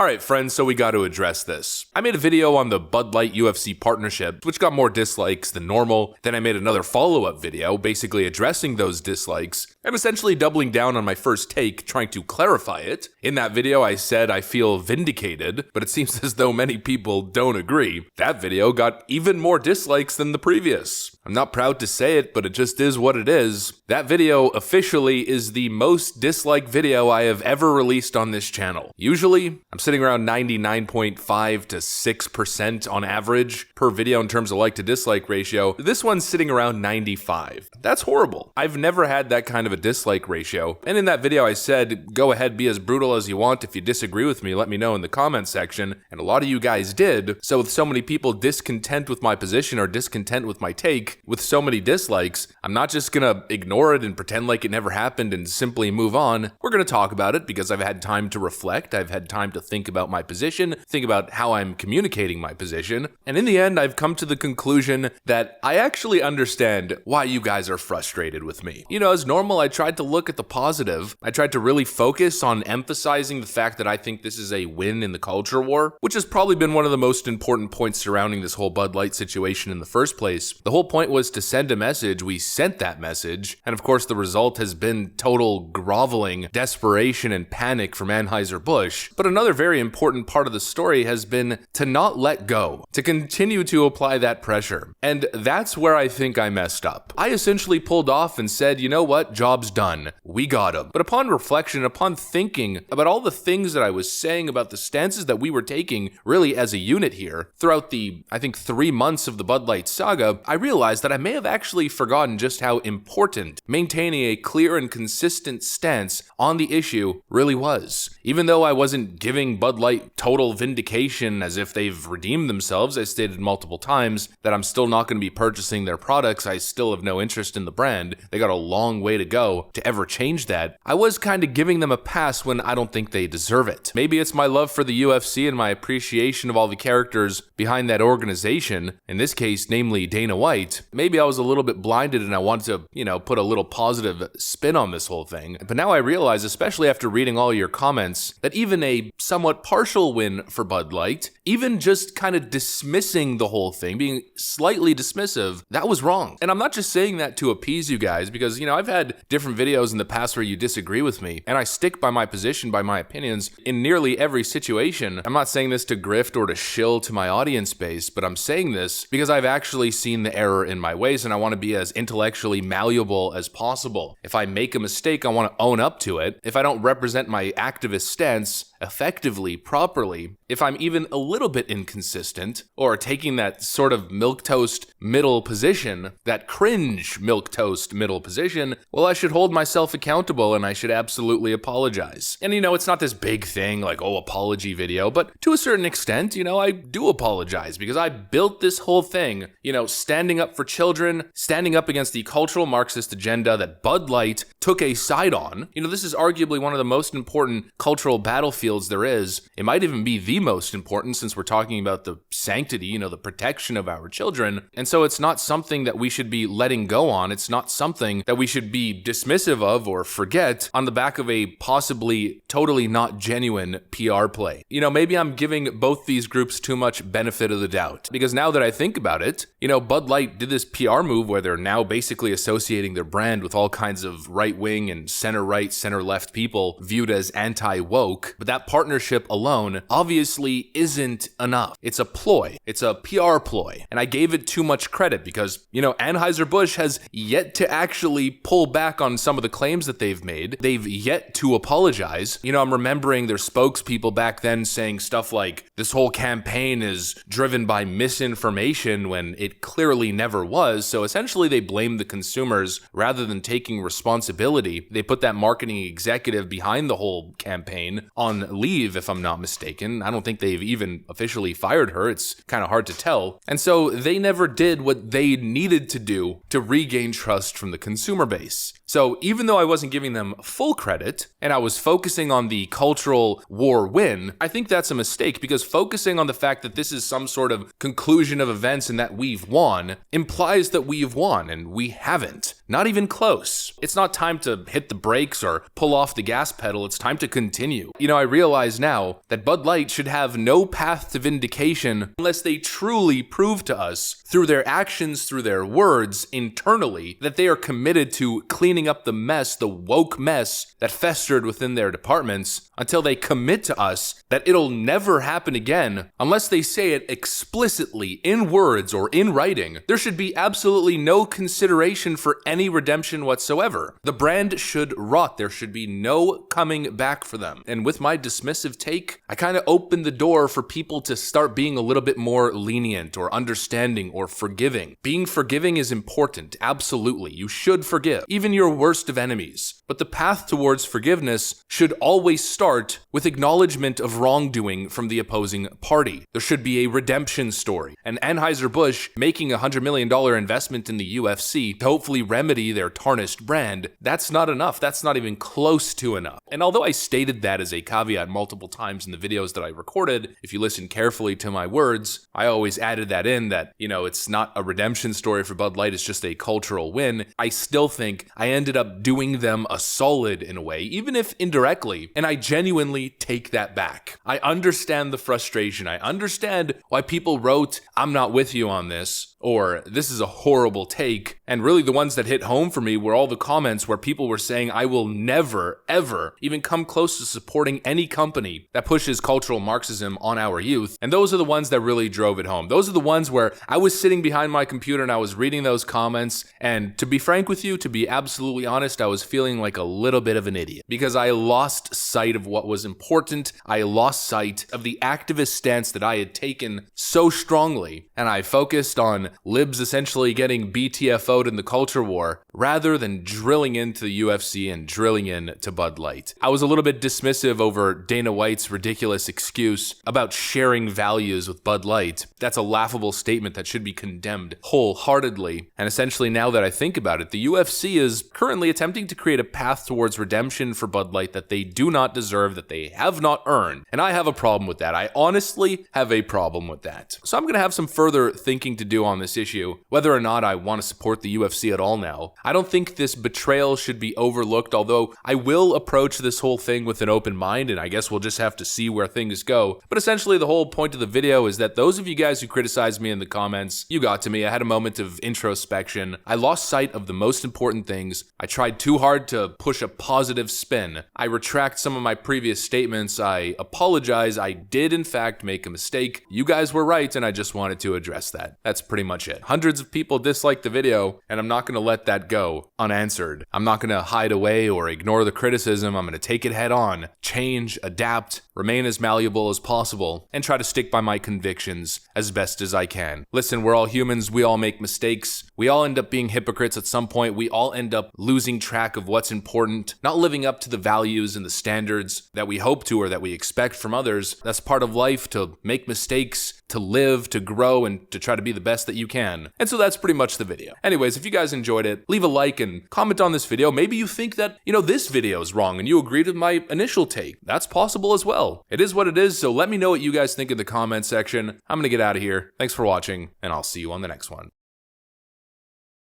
Alright friends, so we got to address this. I made a video on the Bud Light UFC partnership, which got more dislikes than normal. Then I made another follow-up video, basically addressing those dislikes, and essentially doubling down on my first take, trying to clarify it. In that video I said I feel vindicated, but it seems as though many people don't agree. That video got even more dislikes than the previous. I'm not proud to say it, but it just is what it is. That video officially is the most disliked video I have ever released on this channel. Usually, I'm sitting around 99.5 to 6% on average per video in terms of like to dislike ratio. This one's sitting around 95. That's horrible. I've never had that kind of a dislike ratio. And in that video I said, go ahead, be as brutal as you want. If you disagree with me, let me know in the comments section. And a lot of you guys did. So with so many people discontent with my position or discontent with my take, with so many dislikes, I'm not just gonna ignore it and pretend like it never happened and simply move on. We're gonna talk about it because I've had time to reflect. I've had time to think about my position, think about how I'm communicating my position. And in the end, I've come to the conclusion that I actually understand why you guys are frustrated with me. You know, as normal, I tried to look at the positive. I tried to really focus on emphasizing the fact that I think this is a win in the culture war, which has probably been one of the most important points surrounding this whole Bud Light situation in the first place. The whole point was to send a message. We sent that message. And of course, the result has been total groveling, desperation, and panic from Anheuser-Busch. But another very important part of the story has been to not let go, to continue to apply that pressure. And that's where I think I messed up. I essentially pulled off and said, you know what, job's done. We got him. But upon reflection, upon thinking about all the things that I was saying about the stances that we were taking really as a unit here throughout the, I think, 3 months of the Bud Light saga, I realized that I may have actually forgotten just how important maintaining a clear and consistent stance on the issue really was. Even though I wasn't giving Bud Light total vindication as if they've redeemed themselves, I stated multiple times that I'm still not going to be purchasing their products. I still have no interest in the brand. They got a long way to go to ever change that. I was kind of giving them a pass when I don't think they deserve it. Maybe it's my love for the UFC and my appreciation of all the characters behind that organization, in this case, namely Dana White. Maybe I was a little bit blinded and I wanted to, put a little positive spin on this whole thing. But now I realize, especially after reading all your comments, that even a somewhat partial win for Bud Light, even just kind of dismissing the whole thing, being slightly dismissive, that was wrong. And I'm not just saying that to appease you guys because, I've had different videos in the past where you disagree with me, and I stick by my position, by my opinions in nearly every situation. I'm not saying this to grift or to shill to my audience base, but I'm saying this because I've actually seen the error in my ways and I want to be as intellectually malleable as possible. If I make a mistake, I want to own up to it. If I don't represent my activist stance effectively, properly, if I'm even a little bit inconsistent or taking that sort of milquetoast middle position, that cringe milquetoast middle position, well, I should hold myself accountable and I should absolutely apologize. And it's not this big thing like, apology video, but to a certain extent, I do apologize because I built this whole thing, standing up for children, standing up against the cultural Marxist agenda that Bud Light took a side on. This is arguably one of the most important cultural battlefields there is. It might even be the most important since we're talking about the sanctity, the protection of our children. And so it's not something that we should be letting go on. It's not something that we should be dismissive of or forget on the back of a possibly totally not genuine PR play. Maybe I'm giving both these groups too much benefit of the doubt because now that I think about it, Bud Light did this PR move where they're now basically associating their brand with all kinds of right-wing and center-right, center-left people viewed as anti-woke, but that partnership alone obviously isn't enough. It's a ploy. It's a PR ploy. And I gave it too much credit because, Anheuser-Busch has yet to actually pull back on some of the claims that they've made. They've yet to apologize. I'm remembering their spokespeople back then saying stuff like, this whole campaign is driven by misinformation when it clearly never was. So essentially they blamed the consumers rather than taking responsibility. They put that marketing executive behind the whole campaign on leave, if I'm not mistaken. I don't think they've even officially fired her. It's kind of hard to tell. And so they never did what they needed to do to regain trust from the consumer base. So even though I wasn't giving them full credit and I was focusing on the cultural war win, I think that's a mistake because focusing on the fact that this is some sort of conclusion of events and that we've won implies that we've won and we haven't. Not even close. It's not time time to hit the brakes or pull off the gas pedal. It's time to continue. I realize now that Bud Light should have no path to vindication unless they truly prove to us through their actions, through their words internally, that they are committed to cleaning up the mess, the woke mess that festered within their departments, until they commit to us that it'll never happen again unless they say it explicitly in words or in writing. There should be absolutely no consideration for any redemption whatsoever. The brand should rot. There should be no coming back for them. And with my dismissive take, I kind of opened the door for people to start being a little bit more lenient or understanding or forgiving. Being forgiving is important, absolutely. You should forgive, even your worst of enemies. But the path towards forgiveness should always start with acknowledgement of wrongdoing from the opposing party. There should be a redemption story. And Anheuser-Busch making a $100 million investment in the UFC to hopefully remedy their tarnished brand, that's not enough. That's not even close to enough. And although I stated that as a caveat multiple times in the videos that I recorded, if you listen carefully to my words, I always added that in that, it's not a redemption story for Bud Light, it's just a cultural win. I still think I ended up doing them a solid in a way, even if indirectly, and I genuinely take that back. I understand the frustration. I understand why people wrote, "I'm not with you on this," or "this is a horrible take." And really the ones that hit home for me were all the comments where people were saying, "I will never, ever even come close to supporting any company that pushes cultural Marxism on our youth." And those are the ones that really drove it home. Those are the ones where I was sitting behind my computer and I was reading those comments. And to be frank with you, to be absolutely honest, I was feeling like a little bit of an idiot because I lost sight of what was important. I lost sight of the activist stance that I had taken so strongly. And I focused on libs essentially getting BTFO'd in the culture war rather than drilling into the UFC and drilling into Bud Light. I was a little bit dismissive over Dana White's ridiculous excuse about sharing values with Bud Light. That's a laughable statement that should be condemned wholeheartedly. And essentially, now that I think about it, the UFC is currently attempting to create a path towards redemption for Bud Light that they do not deserve, that they have not earned. And I have a problem with that. I honestly have a problem with that. So I'm going to have some further thinking to do on this issue, whether or not I want to support the UFC at all now. I don't think this betrayal should be overlooked, although I will approach this whole thing with an open mind, and I guess we'll just have to see where things go. But essentially, the whole point of the video is that those of you guys who criticized me in the comments, you got to me. I had a moment of introspection. I lost sight of the most important things. I tried too hard to push a positive spin. I retract some of my previous statements. I apologize. I did, in fact, make a mistake. You guys were right, and I just wanted to address that. That's pretty much it. Hundreds of people disliked the video, and I'm not going to let that go unanswered. I'm not going to hide away or ignore the criticism. I'm going to take it head on, change, adapt, remain as malleable as possible, and try to stick by my convictions as best as I can. Listen, we're all humans. We all make mistakes. We all end up being hypocrites at some point. We all end up losing track of what's important, not living up to the values and the standards that we hope to or that we expect from others. That's part of life, to make mistakes, to live, to grow, and to try to be the best that you can. And so that's pretty much the video. Anyways, if you guys enjoyed it, leave a like and comment on this video. Maybe you think that, this video is wrong and you agreed with my initial take. That's possible as well. It is what it is, so let me know what you guys think in the comment section. I'm gonna get out of here. Thanks for watching, and I'll see you on the next one.